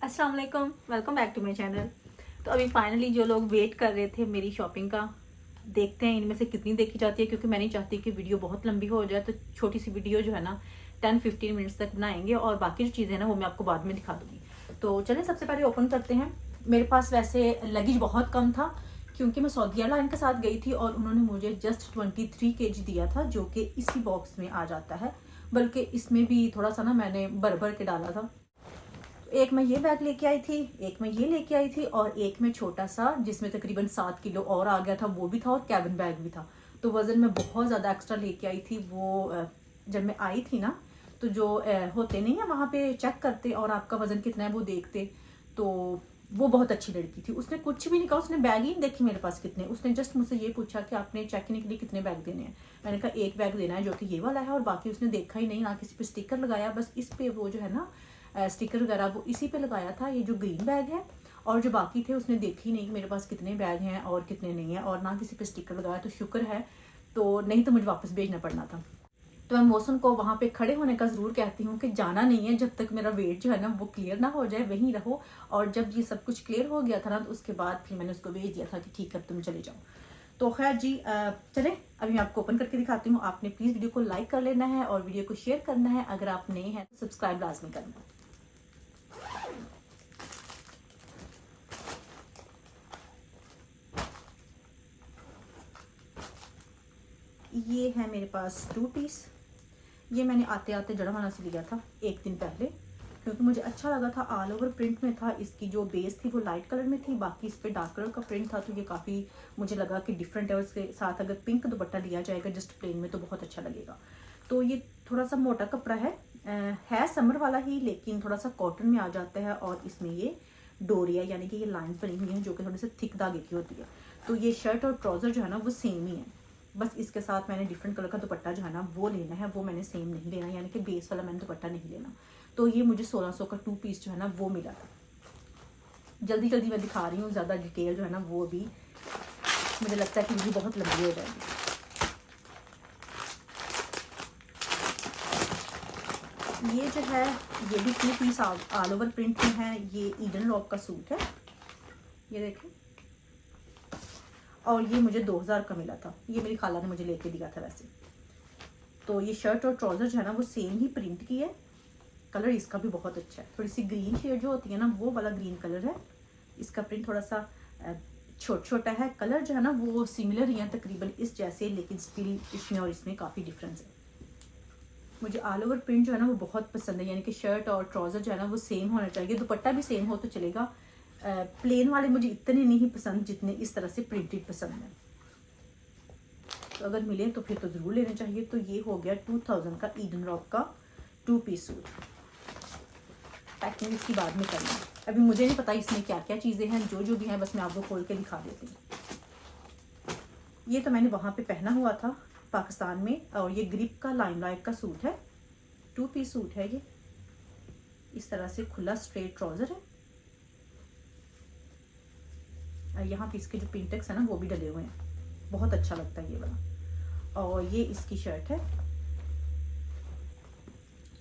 अस्सलाम वालेकुम, welcome back to my channel. तो अभी फाइनली जो लोग वेट कर रहे थे मेरी शॉपिंग का, देखते हैं इनमें से कितनी देखी जाती है, क्योंकि मैं नहीं चाहती कि वीडियो बहुत लंबी हो जाए। तो छोटी सी वीडियो जो है ना 10-15 मिनट्स तक बनाएंगे और बाकी जो चीज़ें हैं ना वो मैं आपको बाद में दिखा दूंगी। तो चलिए सबसे पहले ओपन करते हैं। मेरे पास वैसे लगेज बहुत कम था क्योंकि मैं सऊदी एयरलाइन के साथ गई थी और उन्होंने मुझे जस्ट 23 kg दिया था, जो कि इसी बॉक्स में आ जाता है। बल्कि इसमें भी थोड़ा सा ना मैंने भर भर के डाला था। एक मैं ये बैग लेके आई थी, एक मैं ये लेके आई थी और एक में छोटा सा जिसमें तकरीबन 7 किलो और आ गया था वो भी था और कैबिन बैग भी था। तो वजन में बहुत ज़्यादा एक्स्ट्रा लेके आई थी। वो जब मैं आई थी ना, तो जो होते नहीं है वहाँ पे चेक करते और आपका वजन कितना है वो देखते। तो वो बहुत अच्छी लड़की थी, उसने कुछ भी नहीं कहा, उसने बैग ही नहीं देखी मेरे पास कितने। उसने जस्ट मुझसे ये पूछा कि आपने चेक करने के लिए कितने बैग देने हैं। मैंने कहा एक बैग देना है जो कि ये वाला है, और बाकी उसने देखा ही नहीं, ना किसी पे स्टिकर लगाया, बस इस पे वो जो है ना स्टिकर वगैरह वो इसी पे लगाया था, ये जो ग्रीन बैग है। और जो बाकी थे उसने देखी नहीं कि मेरे पास कितने बैग हैं और कितने नहीं है, और ना किसी पे स्टिकर लगाया। तो शुक्र है, तो नहीं तो मुझे वापस भेजना पड़ना था। तो मैं मौसम को वहाँ पे खड़े होने का ज़रूर कहती हूँ कि जाना नहीं है जब तक मेरा वेट जो है ना वो क्लियर ना हो जाए, वहीं रहो। और जब ये सब कुछ क्लियर हो गया था ना, तो उसके बाद फिर मैंने उसको भेज दिया था कि ठीक है तुम चले जाओ। तो खैर जी, चले अभी मैं आपको ओपन करके दिखाती हूँ। आपने प्लीज़ वीडियो को लाइक कर लेना है और वीडियो को शेयर करना है। अगर आप नए हैं तो सब्सक्राइब लाजमी करना। ये है मेरे पास 2 पीस। ये मैंने आते आते जड़ावाना से लिया था एक दिन पहले, क्योंकि मुझे अच्छा लगा था। ऑल ओवर प्रिंट में था, इसकी जो बेस थी वो लाइट कलर में थी, बाकी इस पर डार्क कलर का प्रिंट था। तो ये काफ़ी मुझे लगा कि डिफरेंट है। उसके साथ अगर पिंक दुपट्टा लिया जाएगा जस्ट प्लेन में तो बहुत अच्छा लगेगा। तो ये थोड़ा सा मोटा कपड़ा है समर वाला ही, लेकिन थोड़ा सा कॉटन में आ जाता है। और इसमें ये डोरी है, यानी कि ये लाइंस बनी हुई हैं जो कि थोड़ी सी थिक धागे की होती है। तो ये शर्ट और ट्राउज़र जो है ना वो सेम ही है, बस इसके साथ मैंने डिफरेंट कलर का दुपट्टा जो है ना वो लेना है। वो मैंने सेम नहीं लेना, यानी कि बेस वाला मैंने दुपट्टा नहीं लेना। तो ये मुझे 1600 का 2 पीस जो है ना वो मिला था। जल्दी जल्दी मैं दिखा रही हूँ, ज़्यादा डिटेल जो है ना वो भी मुझे लगता है कि ये बहुत लंबी हो जाएगी। ये जो है ये भी 2 पीस ऑल ओवर प्रिंट में है। ये ईडन रॉक का सूट है, ये देखें। और ये मुझे 2000 का मिला था, ये मेरी खाला ने मुझे लेके दिया था वैसे। तो ये शर्ट और ट्राउज़र जो है ना वो सेम ही प्रिंट की है। कलर इसका भी बहुत अच्छा है, थोड़ी सी ग्रीन शेड जो होती है ना वो वाला ग्रीन कलर है। इसका प्रिंट थोड़ा सा छोटा छोटा है। कलर जो है ना वो सिमिलर ही है तकरीबन इस जैसे, लेकिन स्टिल इसमें और इसमें काफ़ी डिफरेंस है। मुझे ऑल ओवर प्रिंट जो है ना वो बहुत पसंद है, यानी कि शर्ट और ट्राउज़र जो है ना वो सेम होना चाहिए। दुपट्टा भी सेम हो तो चलेगा। प्लेन वाले मुझे इतने नहीं पसंद जितने इस तरह से प्रिंटेड पसंद है। तो अगर मिले तो फिर तो ज़रूर लेना चाहिए। तो ये हो गया 2000 का ईडन रॉक का 2 पीस सूट। पैकिंग इसकी बाद में करना, अभी मुझे नहीं पता इसमें क्या क्या चीज़ें हैं। जो जो भी हैं बस मैं आपको खोल के दिखा देती हूँ। ये तो मैंने वहाँ पे पहना हुआ था पाकिस्तान में, और ये ग्रिप का लाइमलाइट का सूट है। 2 पीस सूट है ये। इस तरह से खुला स्ट्रेट ट्राउज़र है, और यहाँ पे इसके जो पिंटेक्स है ना वो भी डले हुए हैं, बहुत अच्छा लगता है ये वाला। और ये इसकी शर्ट है,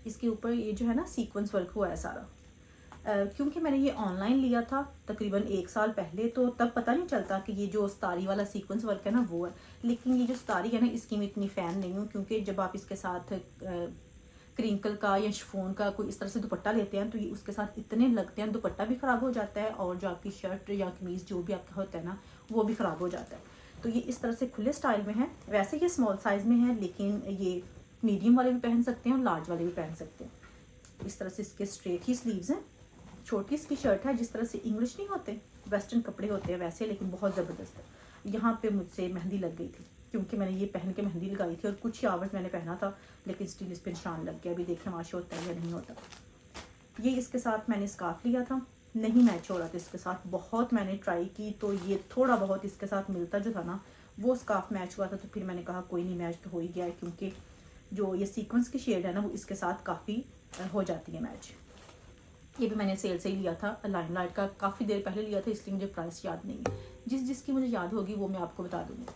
इसके ऊपर ये जो है ना सीक्वेंस वर्क हुआ है सारा। क्योंकि मैंने ये ऑनलाइन लिया था तकरीबन 1 साल पहले, तो तब पता नहीं चलता कि ये जो स्तारी वाला सीक्वेंस वर्क है ना वो है। लेकिन ये जो स्तारी है ना इसकी मैं इतनी फ़ैन नहीं हूँ, क्योंकि जब आप इसके साथ क्रिंकल का या शिफॉन का कोई इस तरह से दुपट्टा लेते हैं तो ये उसके साथ इतने लगते हैं, दुपट्टा भी ख़राब हो जाता है और जो आपकी शर्ट या कमीज़ जो भी आपका होता है ना वो भी ख़राब हो जाता है। तो ये इस तरह से खुले स्टाइल में है। वैसे ये स्मॉल साइज़ में है, लेकिन ये मीडियम वाले भी पहन सकते हैं और लार्ज वाले भी पहन सकते हैं। इस तरह से इसके स्ट्रेट ही स्लीव्स हैं। छोटी इसकी शर्ट है, जिस तरह से इंग्लिश नहीं होते वेस्टर्न कपड़े होते हैं वैसे, लेकिन बहुत ज़बरदस्त है। यहाँ पे मुझसे मेहंदी लग गई थी, क्योंकि मैंने ये पहन के मेहंदी लगाई थी और कुछ ही आवर्स मैंने पहना था, लेकिन स्टिल इस पर निशान लग गया। अभी देखें माशा होता है या नहीं होता। ये इसके साथ मैंने स्कार्फ लिया था, नहीं मैच हो रहा था इसके साथ। बहुत मैंने ट्राई की, तो ये थोड़ा बहुत इसके साथ मिलता जो था ना वो स्कार्फ मैच हुआ था। तो फिर मैंने कहा कोई नहीं, मैच तो हो ही गया है, क्योंकि जो ये सीक्वेंस की शेड है ना वो इसके साथ काफ़ी हो जाती है मैच। ये भी मैंने सेल से ही लिया था, लाइमलाइट का, काफ़ी देर पहले लिया था, इसलिए मुझे प्राइस याद नहीं है। जिसकी मुझे याद होगी वो मैं आपको बता दूँगी।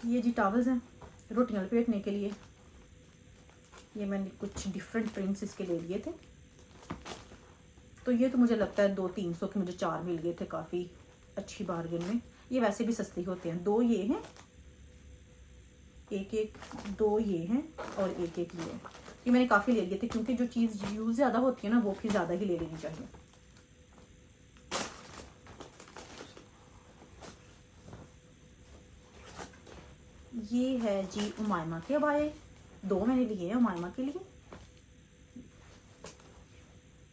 ये जी टॉवल्स हैं रोटियां लपेटने के लिए। ये मैंने कुछ डिफरेंट प्रिंट्स इसके ले लिए थे। तो ये तो मुझे लगता है 200-300 के मुझे 4 मिल गए थे, काफ़ी अच्छी बार्गेन में। ये वैसे भी सस्ते होते हैं। 2 ये हैं, एक 2 ये हैं और एक ये है। ये मैंने काफ़ी ले लिए थे क्योंकि जो चीज़ यूज़ ज़्यादा होती है ना वो फिर ज़्यादा ही ले लेनी चाहिए। ये है जी उमायमा के अबाए, 2 मैंने लिए हैं उमायमा के लिए।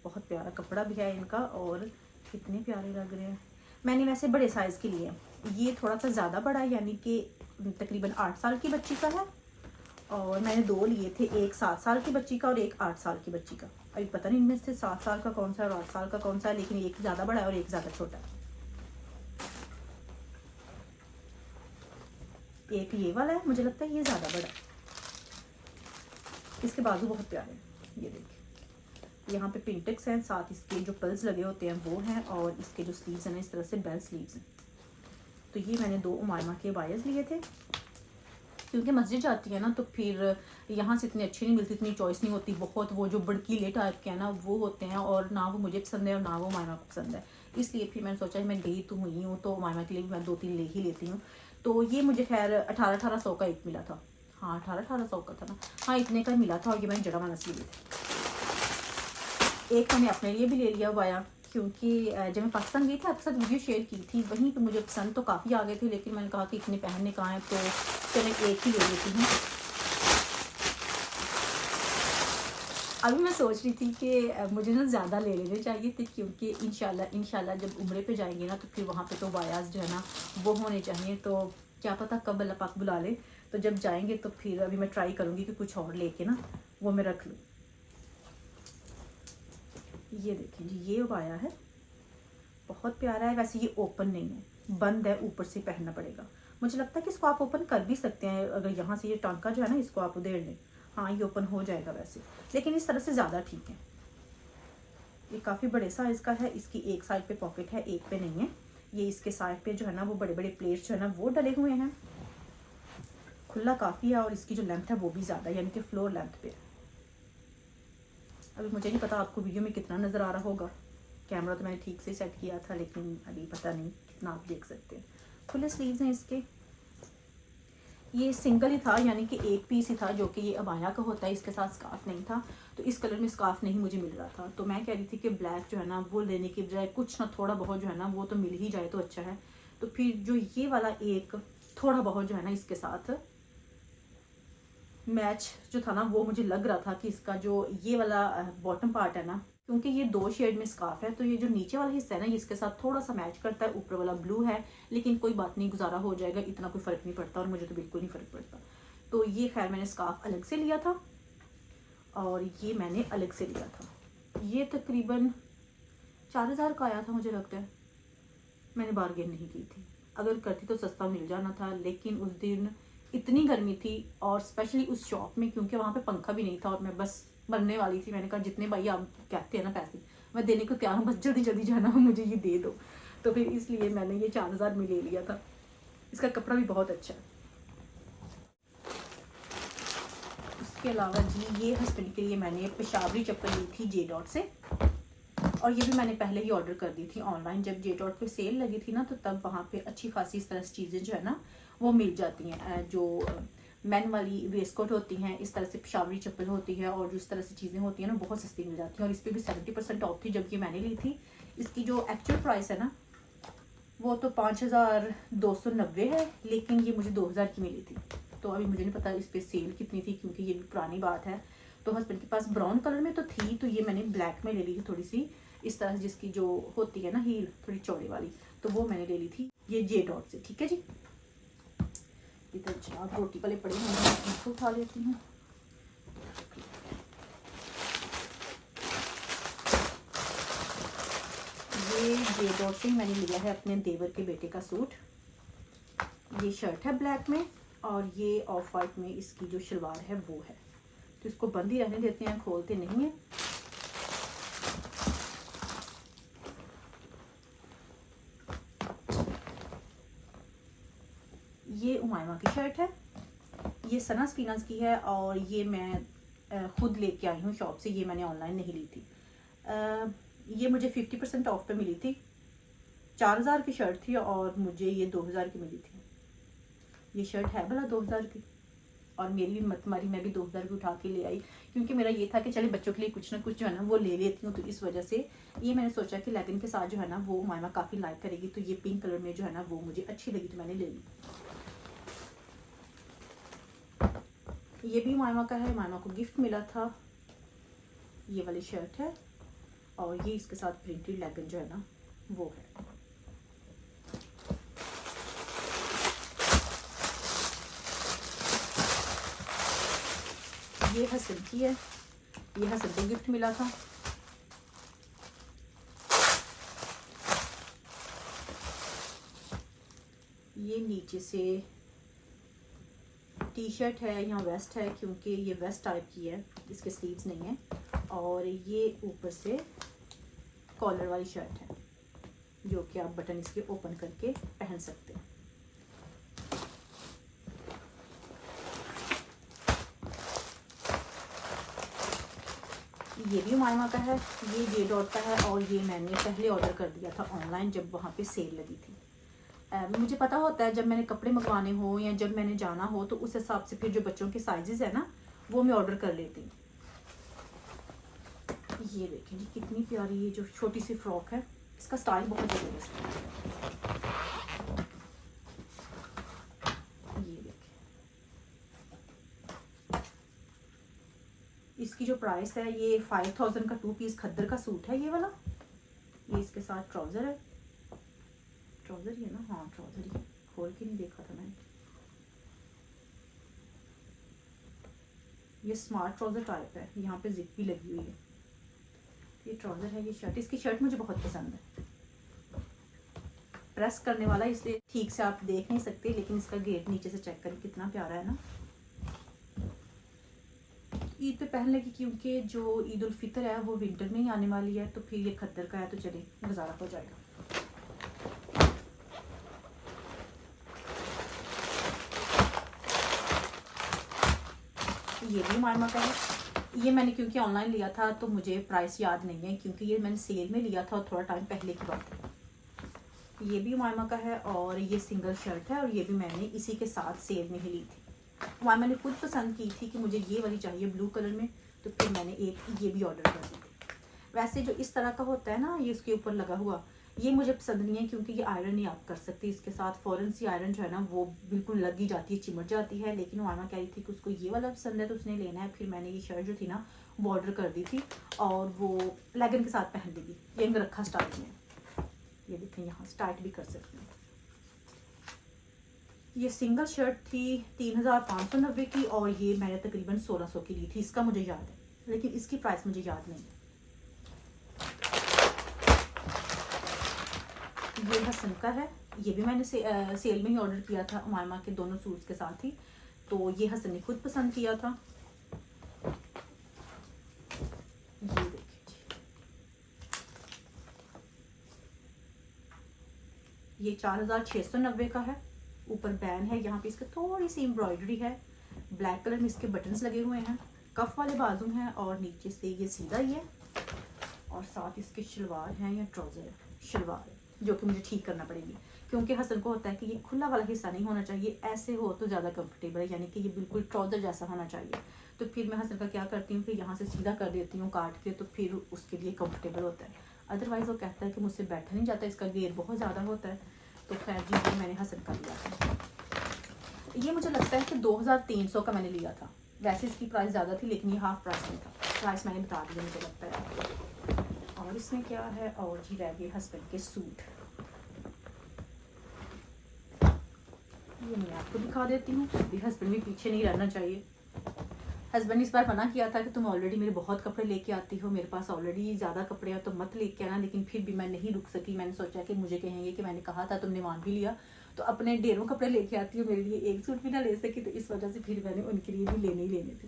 बहुत प्यारा कपड़ा भी है इनका और कितने प्यारे लग रहे हैं। मैंने वैसे बड़े साइज़ के लिए हैं। ये थोड़ा सा ज़्यादा बड़ा है, यानी कि तकरीबन 8 साल की बच्ची का है। और मैंने 2 लिए थे, एक 7 साल की बच्ची का और एक 8 साल की बच्ची का। अभी पता नहीं इनमें से 7 साल का कौन सा है और 8 साल का कौन सा है, लेकिन एक ज़्यादा बड़ा है और एक ज़्यादा छोटा है। एक ये वाला है, मुझे लगता है ये ज़्यादा बड़ा है। इसके बाजू बहुत प्यारे हैं, ये देखिए यहाँ पे पिंटेक्स हैं, साथ इसके जो पल्स लगे होते हैं वो हैं और इसके जो स्लीव्स हैं इस तरह से बेल स्लीव्स हैं। तो ये मैंने 2 उमायमा के बायस लिए थे क्योंकि मस्जिद जाती है ना तो फिर यहाँ से इतनी अच्छी नहीं मिलती, इतनी चॉइस नहीं होती। बहुत वो जो बड़कीले टाइप के हैं ना वो होते हैं और ना वो मुझे पसंद है और ना वो उमायमा को पसंद है। इसलिए फिर मैंने सोचा मैं गई तो हुई हूँ तो उमायमा के लिए मैं 2-3 ले ही लेती हूँ। तो ये मुझे खैर 1800 का एक मिला था। हाँ 1800 का था ना, हाँ इतने का मिला था। और ये मैंने जड़ा वाला सी लिए थे। एक मैंने अपने लिए भी ले लिया वाया क्योंकि जब मैं पाकिस्तान गई थी आपके साथ वीडियो शेयर की थी, वहीं पे मुझे पसंद तो काफ़ी आ गए थे, लेकिन मैंने कहा कि इतने पहनने कहाँ हैं तो चलो एक ही ले लेती हूँ। अभी मैं सोच रही थी कि मुझे ना ज़्यादा ले लेने चाहिए थे क्योंकि इंशाल्लाह जब उम्रे पे जाएंगे ना तो फिर वहाँ पे तो वायास जो है ना वो होने चाहिए। तो क्या पता कब अल्लाह पाक बुला ले, तो जब जाएंगे तो फिर अभी मैं ट्राई करूँगी कि कुछ और लेके ना वो मैं रख लूँ। ये देखिए जी ये वाया है, बहुत प्यारा है। वैसे ये ओपन नहीं है, बंद है, ऊपर से पहनना पड़ेगा। मुझे लगता है कि इसको आप ओपन कर भी सकते हैं, अगर यहाँ से ये टांका जो है ना इसको आप उधेड़ लें, हाँ ये ओपन हो जाएगा वैसे, लेकिन इस तरह से ज़्यादा ठीक है। ये काफ़ी बड़े साइज़ का है, इसकी एक साइड पे पॉकेट है एक पे नहीं है। ये इसके साइड पे जो है ना वो बड़े बड़े प्लेट्स जो है ना वो डले हुए हैं। खुला काफ़ी है और इसकी जो लेंथ है वो भी ज़्यादा, यानी कि फ्लोर लेंथ पे। अभी मुझे नहीं पता आपको वीडियो में कितना नज़र आ रहा होगा, कैमरा तो मैंने ठीक से सेट किया था, लेकिन अभी पता नहीं कितना आप देख सकते हैं। खुले स्लीव्स हैं इसके। ये सिंगल ही था, यानी कि एक पीस ही था, जो कि ये अबाया का होता है, इसके साथ स्कार्फ नहीं था। तो इस कलर में स्कार्फ नहीं मुझे मिल रहा था, तो मैं कह रही थी कि ब्लैक जो है ना वो लेने की बजाय कुछ ना थोड़ा बहुत जो है ना वो तो मिल ही जाए तो अच्छा है। तो फिर जो ये वाला एक थोड़ा बहुत जो है ना इसके साथ मैच जो था ना वो मुझे लग रहा था कि इसका जो ये वाला बॉटम पार्ट है ना, क्योंकि ये 2 शेड में स्कार्फ है तो ये जो नीचे वाला हिस्सा है ना इसके साथ थोड़ा सा मैच करता है। ऊपर वाला ब्लू है, लेकिन कोई बात नहीं, गुजारा हो जाएगा, इतना कोई फ़र्क नहीं पड़ता और मुझे तो बिल्कुल नहीं फ़र्क पड़ता। तो ये खैर मैंने स्कार्फ अलग से लिया था और ये मैंने अलग से लिया था। ये तकरीबन 4000 का आया था मुझे लगता है। मैंने बार्गेन नहीं की थी, अगर करती तो सस्ता मिल जाना था, लेकिन उस दिन इतनी गर्मी थी और स्पेशली उस शॉप में क्योंकि वहाँ पे पंखा भी नहीं था और मैं बस मरने वाली थी। मैंने कहा जितने भाई आप कहते हैं ना पैसे मैं देने को तैयार हूँ, बस जल्दी जल्दी जाना हो मुझे ये दे दो। तो फिर इसलिए मैंने ये 4000 में ले लिया था। इसका कपड़ा भी बहुत अच्छा है। उसके अलावा जी ये हस्बैंड के लिए मैंने पेशावरी चप्पल ली थी जे डॉट से, और ये भी मैंने पहले ही ऑर्डर कर दी थी ऑनलाइन। जब जे डॉट पे सेल लगी थी ना तो तब वहाँ पे अच्छी खासी इस तरह से चीज़ें जो है ना वो मिल जाती हैं। जो मैन वाली वेस्टकोट होती हैं, इस तरह से पेशावरी चप्पल होती है और जो इस तरह से चीज़ें होती हैं ना बहुत सस्ती मिल जाती हैं। और इस पर भी 70% ऑफ थी जब ये मैंने ली थी। इसकी जो एक्चुअल प्राइस है ना वो तो 5290 है, लेकिन ये मुझे 2000 की मिली थी। तो अभी मुझे नहीं पता इस पर सेल कितनी थी क्योंकि ये भी पुरानी बात है। तो हस्बैंड के पास ब्राउन कलर में तो थी, तो ये मैंने ब्लैक में ले ली थी थोड़ी सी इस तरह, जिसकी जो होती है ना हील थोड़ी चौड़ी वाली, तो वो मैंने ले ली थी ये जे डॉट से। ठीक है जी, इधर अच्छा रोटी वाले पड़े हैं, मैं इनको उठा लेती हूँ। ये जे डॉट से मैंने लिया है अपने देवर के बेटे का सूट। ये शर्ट है ब्लैक में और ये ऑफ वाइट में इसकी जो शलवार है वो है। तो इसको बंद ही रहने देते हैं, खोलते नहीं है। ये उमायमा की शर्ट है, ये सना स्पिनर्स की है और ये मैं खुद लेके आई हूँ शॉप से, ये मैंने ऑनलाइन नहीं ली थी। ये मुझे 50% ऑफ पे मिली थी। 4000 की शर्ट थी और मुझे ये 2000 की मिली थी। ये शर्ट है भला 2000 की, और मेरी भी मत मारी, मैं भी 2000 की उठा के ले आई, क्योंकि मेरा ये था कि चले बच्चों के लिए कुछ ना कुछ जो है ना वो ले लेती हूँ। तो इस वजह से ये मैंने सोचा कि लेगिन के साथ जो है ना वो मायमा काफ़ी लाइक करेगी, तो ये पिंक कलर में जो है ना वो मुझे अच्छी लगी, तो मैंने ले ली। ये भी मायमा का है, मायमा को गिफ्ट मिला था। ये वाली शर्ट है और ये इसके साथ प्रिंटेड लेगिन जो है ना वो है। ये हसन की है, ये हसन को गिफ्ट मिला था। ये नीचे से टी शर्ट है, यहाँ वेस्ट है क्योंकि ये वेस्ट टाइप की है, इसके स्लीव्स नहीं है। और ये ऊपर से कॉलर वाली शर्ट है जो कि आप बटन इसके ओपन करके पहन सकते हैं। ये भी मायमा का है, ये जे.डॉट का है और ये मैंने पहले ऑर्डर कर दिया था ऑनलाइन जब वहाँ पे सेल लगी थी। मुझे पता होता है जब मैंने कपड़े मंगवाने हो या जब मैंने जाना हो तो उस हिसाब से फिर जो बच्चों के साइजेस है ना वो मैं ऑर्डर कर लेती हूँ। ये देखें जी कितनी प्यारी ये जो छोटी सी फ्रॉक है, इसका स्टाइल बहुत ज़बरदस्त है। ये देखें, इसकी जो प्राइस है ये 5000 का 2 पीस खद्दर का सूट है ये वाला। ये इसके साथ ट्राउज़र है, ट्राउज़र ही है ना, हाँ ट्राउज़र ही, खोल के नहीं देखा था मैंने। ये स्मार्ट ट्राउज़र टाइप है, यहाँ पे जिप भी लगी हुई है। ये ट्राउज़र है, ये शर्ट, इसकी शर्ट मुझे बहुत पसंद है। प्रेस करने वाला इसलिए ठीक से आप देख नहीं सकते, लेकिन इसका गेट नीचे से चेक करें कितना प्यारा है ना। ईद पे पहन लेगी क्योंकि जो ईद उल फितर है वो विंटर में ही आने वाली है, तो फिर ये खद्दर का है तो चले गुजारा हो जाएगा। ये भी मायमा का है, ये मैंने क्योंकि ऑनलाइन लिया था तो मुझे प्राइस याद नहीं है क्योंकि ये मैंने सेल में लिया था और थोड़ा टाइम पहले की बात है। ये भी मायमा का है और ये सिंगल शर्ट है और ये भी मैंने इसी के साथ सेल में ही ली थी। मायमा ने खुद पसंद की थी कि मुझे ये वाली चाहिए ब्लू कलर में, तो फिर मैंने एक ये भी ऑर्डर कर दी थी। वैसे जो इस तरह का होता है ना ये उसके ऊपर लगा हुआ, ये मुझे पसंद नहीं है क्योंकि ये आयरन नहीं आप कर सकती इसके साथ, फ़ौरन सी आयरन जो है ना वो बिल्कुल लगी जाती है, चिमट जाती है। लेकिन मामा कह रही थी कि उसको ये वाला पसंद है तो उसने लेना है। फिर मैंने ये शर्ट जो थी ना वो ऑर्डर कर दी थी और वो लेगिन के साथ पहन लेगी। ये इनका रखा स्टार्ट में, ये देखें यहाँ स्टार्ट भी कर सकती हूँ। ये सिंगल शर्ट थी 3590 की और ये मैंने तकरीबन 1600 की ली थी, इसका मुझे याद है, लेकिन इसकी प्राइस मुझे याद नहीं है। ये हसन का है, ये भी मैंने सेल में ही ऑर्डर किया था उमामा के दोनों सूट्स के साथ ही, तो ये हसन ने खुद पसंद किया था। ये देखिए ये 4690 का है, ऊपर बैन है, यहाँ पे इसका थोड़ी सी एम्ब्रॉयडरी है, ब्लैक कलर में इसके बटन्स लगे हुए हैं, कफ वाले बाजू हैं और नीचे से ये सीधा ही है और साथ इसके शलवार हैं या ट्राउज़र है, शलवार है जो कि मुझे ठीक करना पड़ेगी क्योंकि हसन को होता है कि ये खुला वाला हिस्सा नहीं होना चाहिए, ऐसे हो तो ज़्यादा कंफर्टेबल है, यानी कि ये बिल्कुल ट्राउज़र जैसा होना चाहिए। तो फिर मैं हसन का क्या करती हूँ कि यहाँ से सीधा कर देती हूँ काट के, तो फिर उसके लिए कंफर्टेबल होता है। अदरवाइज़ वो कहता है कि मुझसे बैठा नहीं जाता, इसका घेर बहुत ज़्यादा होता है। तो खैर जी ये मैंने हसन का लिया था, ये मुझे लगता है कि 2300 का मैंने लिया था। वैसे इसकी प्राइस ज़्यादा थी लेकिन ये हाफ प्राइस में था, प्राइस मैंने बता दिया मुझे लगता है। और इसमें क्या है, और जी रह गए हस्बैंड के सूट, ये मैं आपको दिखा देती हूँ, भी हस्बैंड भी पीछे नहीं रहना चाहिए। हस्बैंड ने इस बार मना किया था कि तुम ऑलरेडी मेरे बहुत कपड़े लेके आती हो, मेरे पास ऑलरेडी ज़्यादा कपड़े हैं तो मत लेके आना, लेकिन फिर भी मैं नहीं रुक सकी। मैंने सोचा कि मुझे कहेंगे कि मैंने कहा था तुमने मान भी लिया, तो अपने ढेरों कपड़े लेके आती हो, मेरे लिए एक सूट भी ना ले सकी, तो इस वजह से फिर मैंने उनके लिए भी लेने ही लेने थे।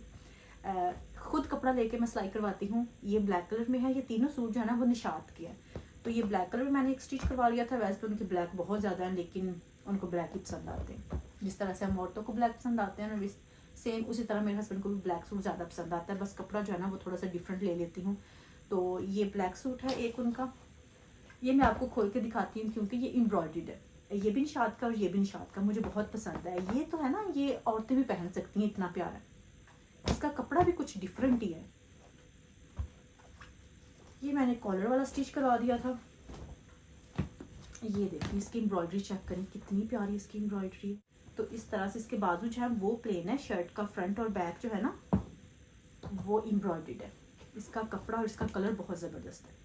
खुद कपड़ा लेके मैं सिलाई करवाती हूँ। ये ब्लैक कलर में है, ये तीनों सूट जो है ना वो निशात किया है, तो ये ब्लैक कलर में मैंने एक स्टिच करवा लिया था। वैसे तो उनके ब्लैक बहुत ज़्यादा है लेकिन उनको ब्लैक ही पसंद आते हैं, जिस तरह से हम औरतों को ब्लैक पसंद आते हैं ना सेम उसी तरह मेरे हस्बैंड को भी ब्लैक सूट ज़्यादा पसंद आता है। बस कपड़ा जो है ना वो थोड़ा सा डिफरेंट ले लेती हूँ तो ये ब्लैक सूट है एक उनका, ये मैं आपको खोल के दिखाती हूँ क्योंकि ये एम्ब्रॉयडर्ड है। ये भी निशात का और ये भी निशात का, मुझे बहुत पसंद है। ये तो है ना, ये औरतें भी पहन सकती हैं, इतना प्यारा है। इसका कपड़ा भी कुछ डिफरेंट ही है। ये मैंने कॉलर वाला स्टिच करवा दिया था। ये देखिए इसकी एम्ब्रॉयडरी चेक करें, कितनी प्यारी इसकी एम्ब्रॉयडरी है। तो इस तरह से इसके बाजू जो है वो प्लेन है, शर्ट का फ्रंट और बैक जो है ना वो एम्ब्रॉयडर्ड है। इसका कपड़ा और इसका कलर बहुत ज़बरदस्त है।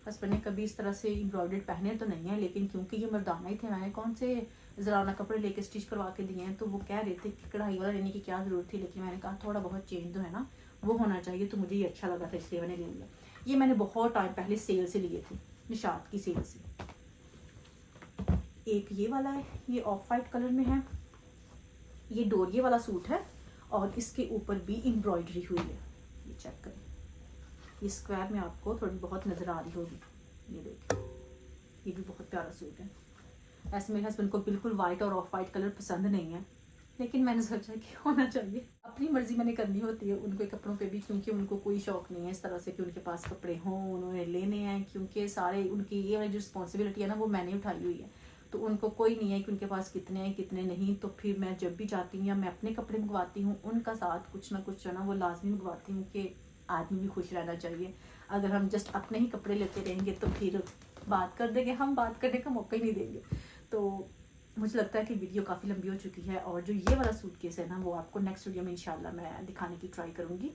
हस्बैंड ने कभी इस तरह से एम्ब्रॉयडर्ड पहने तो नहीं है, लेकिन क्योंकि ये मर्दाना ही थे, मैंने कौन से ज़राना कपड़े लेके स्टिच करवा के दिए हैं, तो वो कह रहे थे कि कढ़ाई वाला लेने की क्या ज़रूरत थी, लेकिन मैंने कहा थोड़ा बहुत चेंज जो है ना वो होना चाहिए, तो मुझे ये अच्छा लगा था इसलिए मैंने ले लिया। ये मैंने बहुत टाइम पहले सेल से लिए थे, निशात की सेल से। एक ये वाला है, ये ऑफ वाइट कलर में है, ये डोरिये वाला सूट है और इसके ऊपर भी एम्ब्रॉयडरी हुई है। ये चेक करें, ये स्क्वायर में आपको थोड़ी बहुत नज़र आ रही होगी। ये देखिए, ये भी बहुत प्यारा सूट है। ऐसे मेरे हस्बैंड को बिल्कुल वाइट और ऑफ वाइट कलर पसंद नहीं है, लेकिन मैंने सोचा कि होना चाहिए, अपनी मर्जी मैंने करनी होती है उनके कपड़ों पे भी, क्योंकि उनको कोई शौक नहीं है इस तरह से कि उनके पास कपड़े हों, उन्होंने लेने हैं, क्योंकि सारे उनकी ये वाली जो रिस्पॉन्सिबिलिटी है ना वो मैंने उठाई हुई है। तो उनको कोई नहीं है कि उनके पास कितने हैं कितने नहीं। तो फिर मैं जब भी जाती हूँ या मैं अपने कपड़े मंगवाती हूँ, उनका साथ कुछ ना कुछ जो ना वो लाजमी मंगवाती हूँ कि आदमी भी खुश रहना चाहिए। अगर हम जस्ट अपने ही कपड़े लेते रहेंगे तो फिर बात कर देंगे, हम बात करने का मौका ही नहीं देंगे। तो मुझे लगता है कि वीडियो काफ़ी लंबी हो चुकी है, और जो ये वाला सूटकेस है ना वो आपको नेक्स्ट वीडियो में इंशाल्लाह मैं दिखाने की ट्राई करूँगी।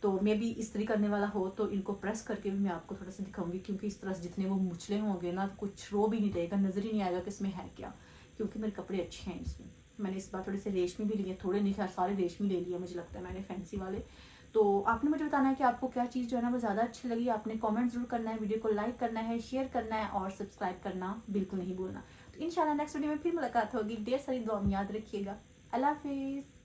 तो मे भी इस तरह करने वाला हो तो इनको प्रेस करके भी मैं आपको थोड़ा सा दिखाऊंगी, क्योंकि इस तरह से जितने वो मुचले होंगे ना कुछ रो भी नहीं रहेगा, नज़र ही नहीं आएगा कि इसमें है क्या, क्योंकि मेरे कपड़े अच्छे हैं इसमें। मैंने इस बार थोड़े से रेशमी भी लिए, थोड़े नहीं सारे रेशमी ले लिए मुझे लगता है मैंने, फैंसी वाले। तो आपने मुझे बताना है कि आपको क्या चीज़ जो है ना वो ज़्यादा अच्छी लगी। आपने कमेंट जरूर करना है, वीडियो को लाइक करना है, शेयर करना है और सब्सक्राइब करना बिल्कुल नहीं भूलना। तो इंशाल्लाह नेक्स्ट वीडियो में फिर मुलाकात होगी। ढेर सारी दुआ में याद रखिएगा। अल्लाह हाफिज़।